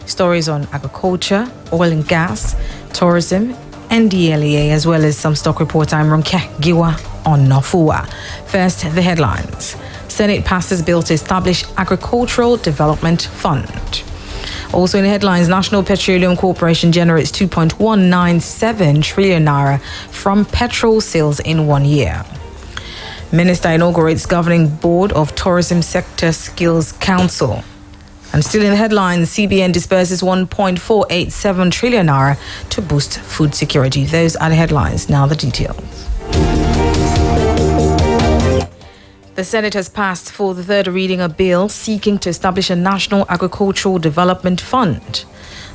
Stories on agriculture, oil and gas, tourism, NDLEA, as well as some stock report. I'm Ronke Giwa-onafuwa. First, the headlines. Senate passes bill to establish Agricultural Development Fund. Also in the headlines, National Petroleum Corporation generates 2.197 trillion naira from petrol sales in 1 year. Minister inaugurates Governing Board of Tourism Sector Skills Council. And still in the headlines, CBN disperses 1.487 trillion naira to boost food security. Those are the headlines. Now the details. The Senate has passed for the third reading a bill seeking to establish a National Agricultural Development Fund.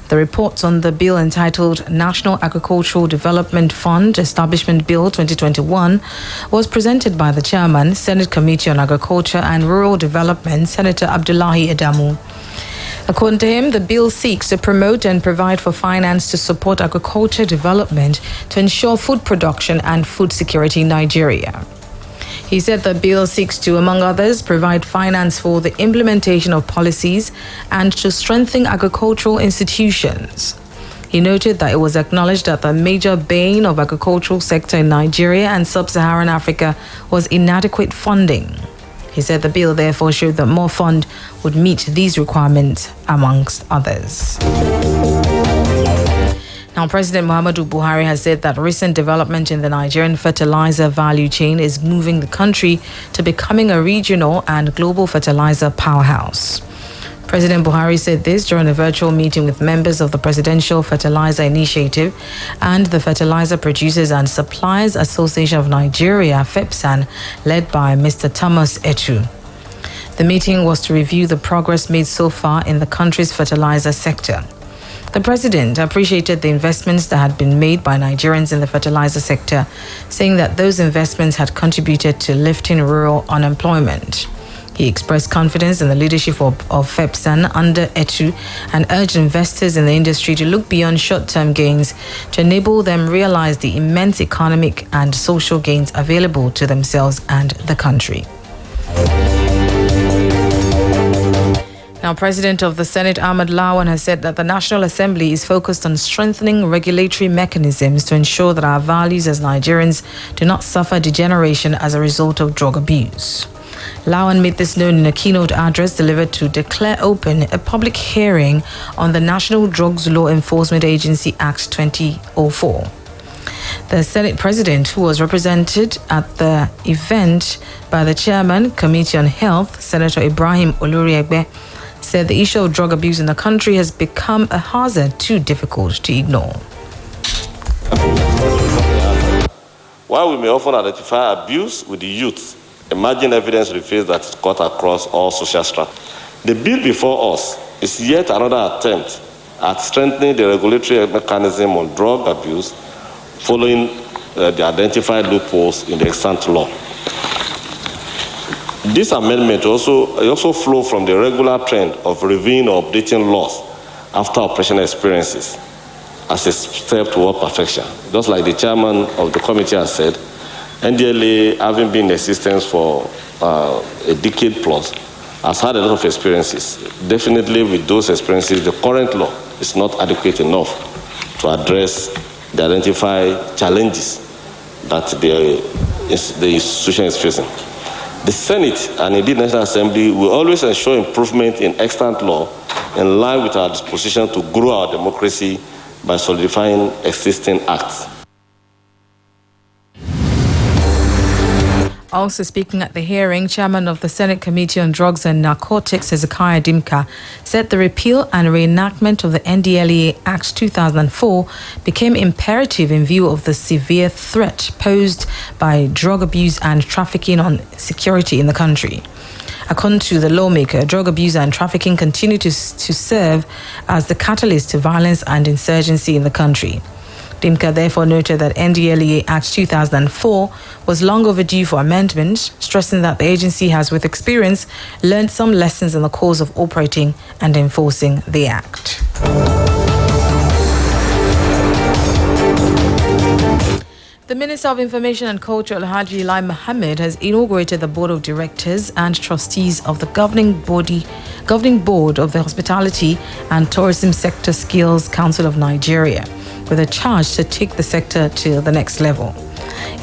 The report on the bill, entitled National Agricultural Development Fund Establishment Bill 2021, was presented by the Chairman, Senate Committee on Agriculture and Rural Development, Senator Abdullahi Adamu. According to him, the bill seeks to promote and provide for finance to support agriculture development to ensure food production and food security in Nigeria. He said the bill seeks to, among others, provide finance for the implementation of policies and to strengthen agricultural institutions. He noted that it was acknowledged that the major bane of agricultural sector in Nigeria and sub-Saharan Africa was inadequate funding. He said the bill therefore showed that more fund would meet these requirements, amongst others. Now, President Muhammadu Buhari has said that recent development in the Nigerian fertilizer value chain is moving the country to becoming a regional and global fertilizer powerhouse. President Buhari said this during a virtual meeting with members of the Presidential Fertilizer Initiative and the Fertilizer Producers and Suppliers Association of Nigeria, FEPSAN, led by Mr. Thomas Etu. The meeting was to review the progress made so far in the country's fertilizer sector. The president appreciated the investments that had been made by Nigerians in the fertilizer sector, saying that those investments had contributed to lifting rural unemployment. He expressed confidence in the leadership of FEPSAN under Etu and urged investors in the industry to look beyond short-term gains to enable them realize the immense economic and social gains available to themselves and the country. Now, President of the Senate, Ahmed Lawan, has said that the National Assembly is focused on strengthening regulatory mechanisms to ensure that our values as Nigerians do not suffer degeneration as a result of drug abuse. Lawan made this known in a keynote address delivered to declare open a public hearing on the National Drugs Law Enforcement Agency Act 2004. The Senate President, who was represented at the event by the Chairman, Committee on Health, Senator Ibrahim Oluriegbe, said the issue of drug abuse in the country has become a hazard too difficult to ignore. While we may often identify abuse with the youth, emerging evidence reveals that it's cut across all social strata. The bill before us is yet another attempt at strengthening the regulatory mechanism on drug abuse following the identified loopholes in the extant law. This amendment also flows from the regular trend of reviewing or updating laws after operational experiences as a step toward perfection. Just like the chairman of the committee has said, NDLA, having been in existence for a decade plus, has had a lot of experiences. Definitely with those experiences, the current law is not adequate enough to address the identified challenges that the institution is facing. The Senate and indeed National Assembly will always ensure improvement in extant law in line with our disposition to grow our democracy by solidifying existing acts. Also speaking at the hearing, Chairman of the Senate Committee on Drugs and Narcotics, Hezekiah Dimka, said the repeal and reenactment of the NDLEA Act 2004 became imperative in view of the severe threat posed by drug abuse and trafficking on security in the country. According to the lawmaker, drug abuse and trafficking continue to serve as the catalyst to violence and insurgency in the country. Dimka therefore noted that NDLEA Act 2004 was long overdue for amendment, stressing that the agency has, with experience, learned some lessons in the course of operating and enforcing the Act. The Minister of Information and Culture, Alhaji Lai Mohammed, has inaugurated the Board of Directors and Trustees of the governing board of the Hospitality and Tourism Sector Skills Council of Nigeria, with a charge to take the sector to the next level.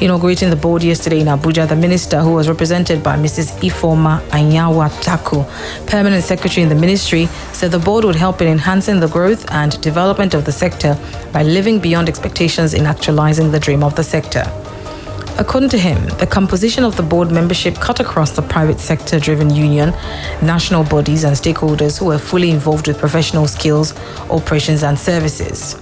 Inaugurating the board yesterday in Abuja, the minister, who was represented by Mrs. Ifoma Anyawa-Taku, permanent secretary in the ministry, said the board would help in enhancing the growth and development of the sector by living beyond expectations in actualizing the dream of the sector. According to him, the composition of the board membership cut across the private sector-driven union, national bodies and stakeholders who were fully involved with professional skills, operations and services.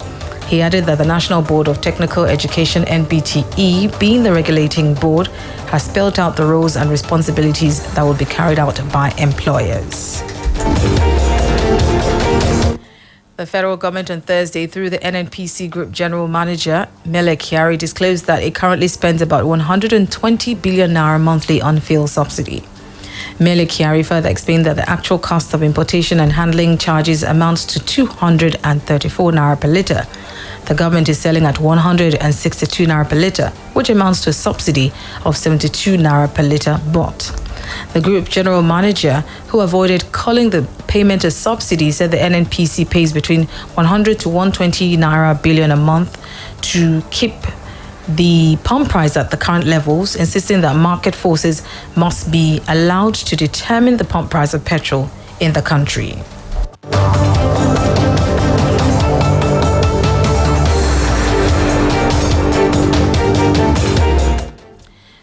He added that the National Board of Technical Education, NBTE, being the regulating board, has spelled out the roles and responsibilities that will be carried out by employers. The federal government on Thursday, through the NNPC Group General Manager, Mele Kyari, disclosed that it currently spends about 120 billion naira monthly on fuel subsidy. Mele Kyari further explained that the actual cost of importation and handling charges amounts to 234 naira per litre. The government is selling at 162 naira per litre, which amounts to a subsidy of 72 naira per litre bought. The group general manager, who avoided calling the payment a subsidy, said the NNPC pays between 100 to 120 naira billion a month to keep the pump price at the current levels, insisting that market forces must be allowed to determine the pump price of petrol in the country.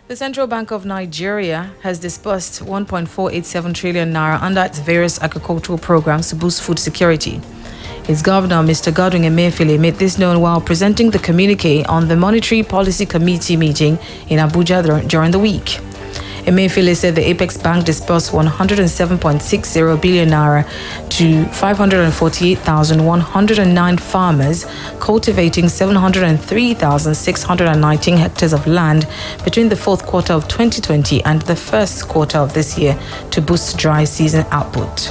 The Central Bank of Nigeria has disbursed 1.487 trillion naira under its various agricultural programs to boost food security. Its governor, Mr. Godwin Emefiele, made this known while presenting the communique on the Monetary Policy Committee meeting in Abuja during the week. Emefiele said the Apex Bank disbursed 107.60 billion naira to 548,109 farmers cultivating 703,619 hectares of land between the fourth quarter of 2020 and the first quarter of this year to boost dry season output.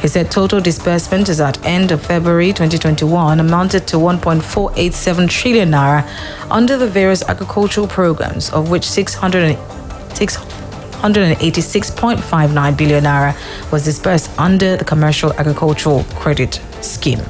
He said total disbursement as at end of February 2021 amounted to 1.487 trillion naira under the various agricultural programs, of which 686.59 billion naira was disbursed under the Commercial Agricultural Credit Scheme.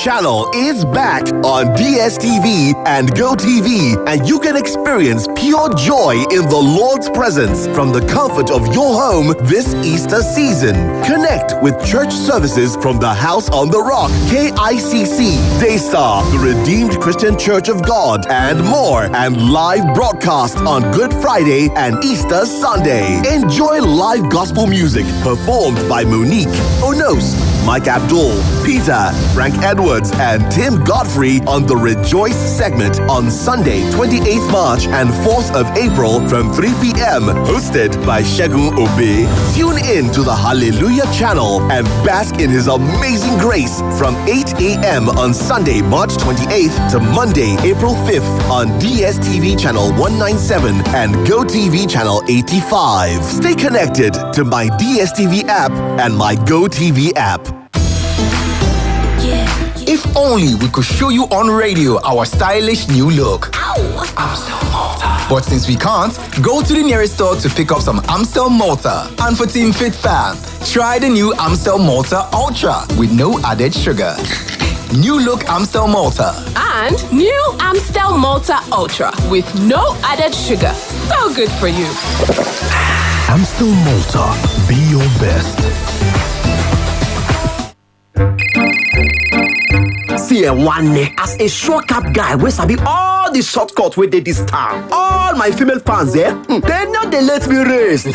Channel is back on DSTV and GoTV, and you can experience pure joy in the Lord's presence from the comfort of your home this Easter season. Connect with church services from the House on the Rock, KICC, Daystar, the Redeemed Christian Church of God, and more, and live broadcast on Good Friday and Easter Sunday. Enjoy live gospel music performed by Monique, Onos, Mike Abdul, Peter, Frank Edwards, and Tim Godfrey on the Rejoice segment on Sunday, 28th March and 4th of April from 3 p.m. Hosted by Shegun Obe. Tune in to the Hallelujah Channel and bask in His amazing grace from 8 a.m. on Sunday, March 28th to Monday, April 5th on DSTV Channel 197 and GoTV Channel 85. Stay connected to my DSTV app and my GoTV app. If only we could show you on radio our stylish new look. Amstel Malta. But since we can't, go to the nearest store to pick up some Amstel Malta. And for Team Fit fam, try the new Amstel Malta Ultra with no added sugar. New look Amstel Malta. And new Amstel Malta Ultra with no added sugar. So good for you. Amstel Malta. Be your best. See one as a short cap guy, we sabi all the shortcuts with this town. All my female fans they know they let me race.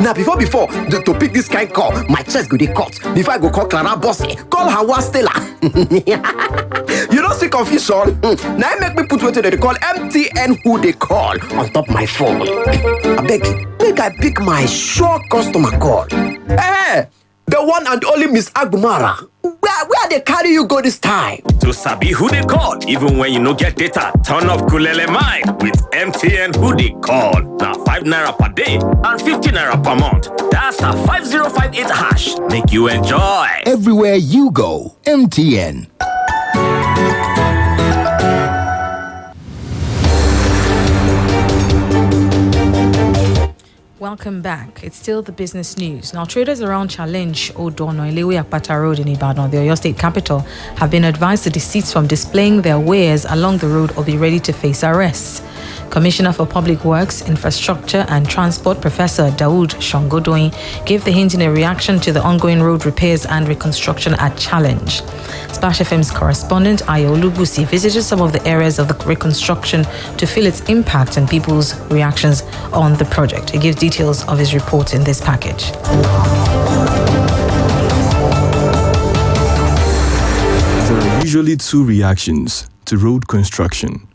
Now before to pick this kind call, my chest go dey cut. Before I go call Clara Bossy, call Hawa Stella. You don't see confusion. Now make me put what they call MTN who they call on top my phone. I beg you, make I pick my sure customer call. Hey, the one and only Miss Agumara. Where they carry you go this time? To sabi who they call, even when you no get data, turn up Kulele Mind with MTN who they call. Now 5 naira per day and 50 naira per month. That's a 5058 hash. Make you enjoy. Everywhere you go, MTN. Welcome back. It's still the business news. Now, traders around Challenge, Odono, Ilewe Akpata Road in Ibadan, the Oyo State capital, have been advised to desist from displaying their wares along the road or be ready to face arrests. Commissioner for Public Works, Infrastructure and Transport, Professor Dawood Shongodoyin, gave the hint in a reaction to the ongoing road repairs and reconstruction at Challenge. Splash FM's correspondent Ayo Olubusi visited some of the areas of the reconstruction to feel its impact and people's reactions on the project. He gives details of his report in this package. There are usually two reactions to road construction.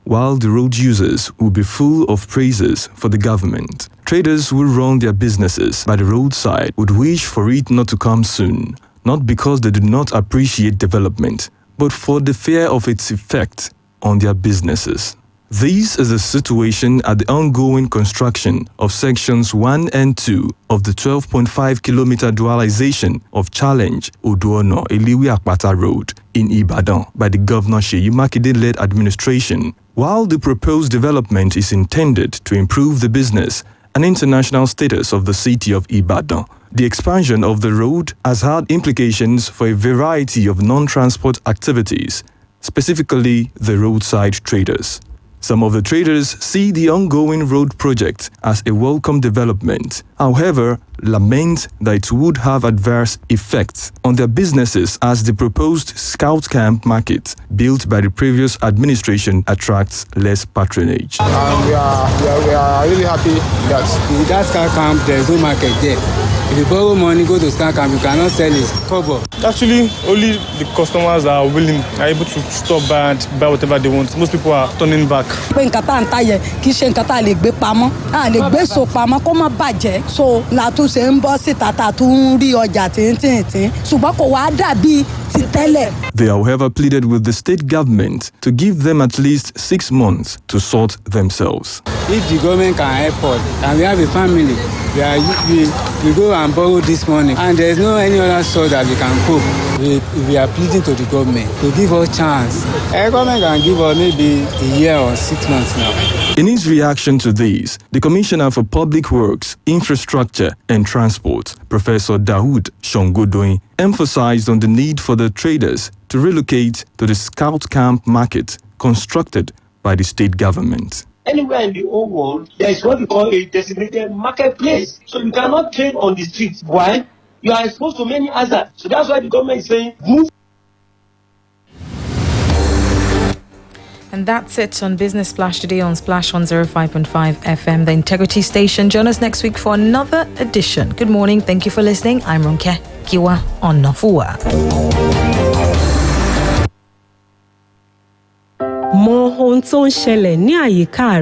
While the road users will be full of praises for the government, traders who run their businesses by the roadside would wish for it not to come soon, not because they do not appreciate development, but for the fear of its effect on their businesses. This is the situation at the ongoing construction of sections 1 and 2 of the 12.5-kilometer dualization of Challenge Oduono Ilewe Akpata Road in Ibadan by the Governor Seyi Makinde-led administration. While the proposed development is intended to improve the business and international status of the city of Ibadan, the expansion of the road has had implications for a variety of non-transport activities, specifically the roadside traders. Some of the traders see the ongoing road project as a welcome development, however, lament that it would have adverse effects on their businesses as the proposed scout camp market built by the previous administration attracts less patronage. We are really happy that with that scout camp there is no market there. If you borrow money, go to scout camp, you cannot sell it. Kobo. Actually, only the customers are able to stop by and buy whatever they want. Most people are turning back. So They, however, pleaded with the state government to give them at least 6 months to sort themselves. If the government can help us, and we have a family, we go and borrow this money, and there is no any other source that we can cope. We are pleading to the government to give us chance. The government can give us maybe a year or 6 months now. In his reaction to this, the Commissioner for Public Works, Infrastructure and Transport, Professor Dawood Shongodoyin, emphasized on the need for the traders to relocate to the scout camp market constructed by the state government. Anywhere in the whole world, there is what we call a designated marketplace. So you cannot trade on the streets. Why? You are exposed to many hazards. So that's why the government is saying, move. And that's it on Business Splash today on Splash 105.5 FM, the Integrity Station. Join us next week for another edition. Good morning. Thank you for listening. I'm Ronke Giwa-onafuwa. Mọ ohun tó ń ṣẹlẹ̀ ní àyíká